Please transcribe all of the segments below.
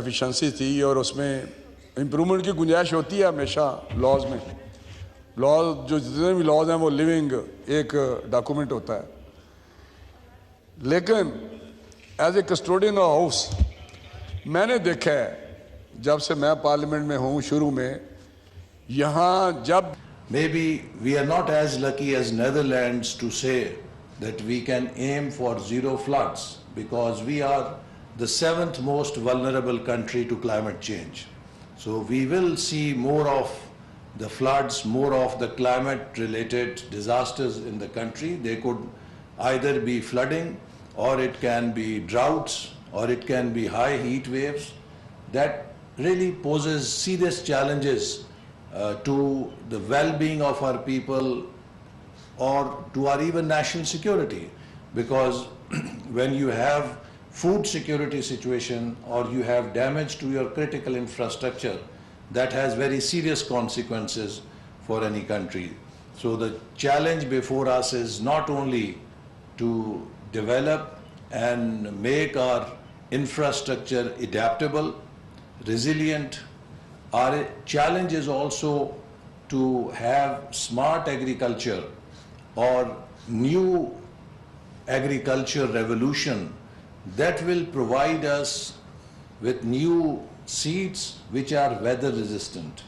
Efficiency تھی اور اس میں امپرومنٹ کی گنجائش ہوتی ہے ہمیشہ لاز میں. لاز جو جتنے بھی لاز ہیں وہ لیونگ ایک ڈاکومنٹ ہوتا ہے. لیکن as a custodian of house میں نے دیکھا ہے جب سے میں پارلیمنٹ میں ہوں شروع میں یہاں جب Maybe we are not as lucky as Netherlands to say that we can aim for zero floods because we are the seventh most vulnerable country to climate change. So we will see more of the floods, more of the climate-related disasters in the country. They could either be flooding, or it can be droughts, or it can be high heat waves. That really poses serious challenges to the well-being of our people or to our even national security, because when you have food security situation or you have damage to your critical infrastructure, that has very serious consequences for any country. So the challenge before us is not only to develop and make our infrastructure adaptable, resilient. Our challenge is also to have smart agriculture or new agriculture revolution that will provide us with new seeds which are weather resistant,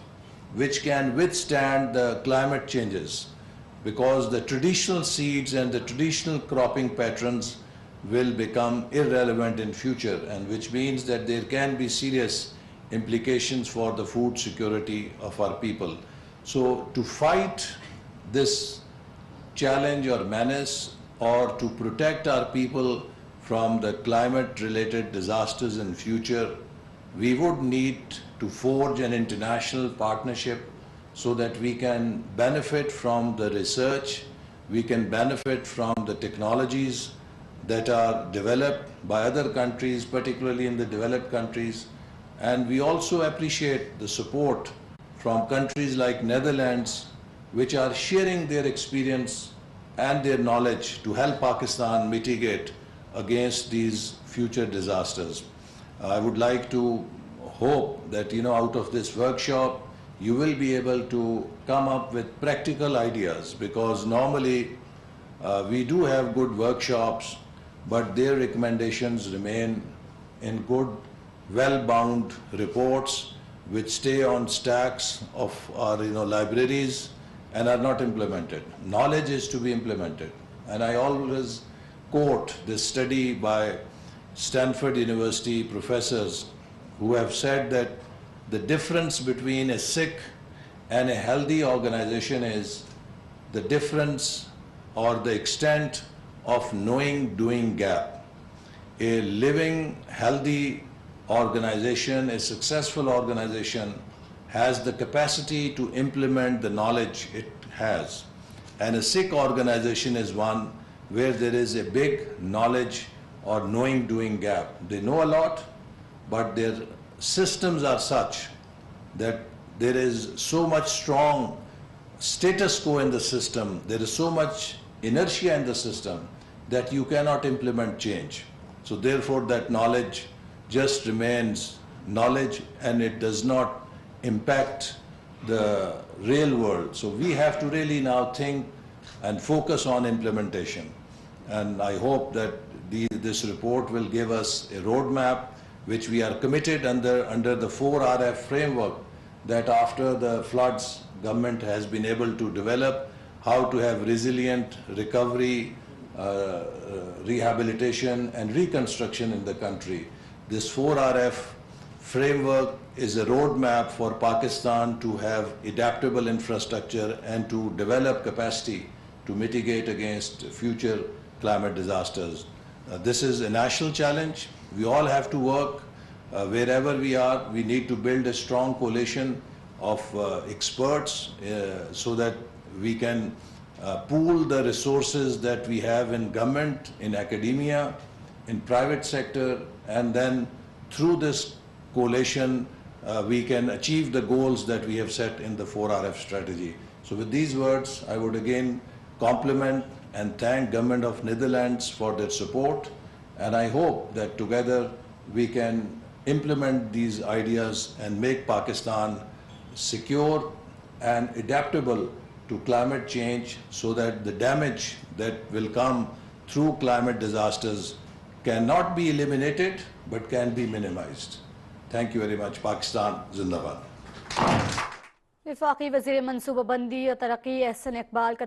which can withstand the climate changes, because the traditional seeds and the traditional cropping patterns will become irrelevant in future, and which means that there can be serious implications for the food security of our people. So to fight this challenge or menace, or to protect our people from the climate related disasters in future, we would need to forge an international partnership so that we can benefit from the research, we can benefit from the technologies that are developed by other countries, particularly in the developed countries. And we also appreciate the support from countries like Netherlands, which are sharing their experience and their knowledge to help Pakistan mitigate against these future disasters. I would like to hope that, out of this workshop, you will be able to come up with practical ideas, because normally we do have good workshops, but their recommendations remain in good, well-bound reports which stay on stacks of our libraries and are not implemented. Knowledge is to be implemented. And I always quote this study by Stanford University professors who have said that the difference between a sick and a healthy organization is the difference or the extent of knowing-doing gap. A living, healthy organization, a successful organization, has the capacity to implement the knowledge it has. And a sick organization is one where there is a big knowledge or knowing-doing gap. They know a lot, but their systems are such that there is so much strong status quo in the system, there is so much inertia in the system that you cannot implement change. So therefore that knowledge just remains knowledge and it does not impact the real world. So we have to really now think and focus on implementation. And I hope that this report will give us a roadmap which we are committed under the 4RF framework, that after the floods, government has been able to develop how to have resilient recovery, rehabilitation and reconstruction in the country. This 4RF framework is a roadmap for Pakistan to have adaptable infrastructure and to develop capacity to mitigate against future climate disasters. This is a national challenge. We all have to work wherever we are. We need to build a strong coalition of experts so that we can pool the resources that we have in government, in academia, in private sector, and then through this coalition we can achieve the goals that we have set in the 4RF strategy. So with these words, I would again compliment and thank Government of Netherlands for their support, and I hope that together we can implement these ideas and make Pakistan secure and adaptable to climate change so that the damage that will come through climate disasters cannot be eliminated but can be minimized. Thank you very much. Pakistan Zindabad. وفاقی وزیر منصوبہ بندی اور ترقی احسن اقبال کا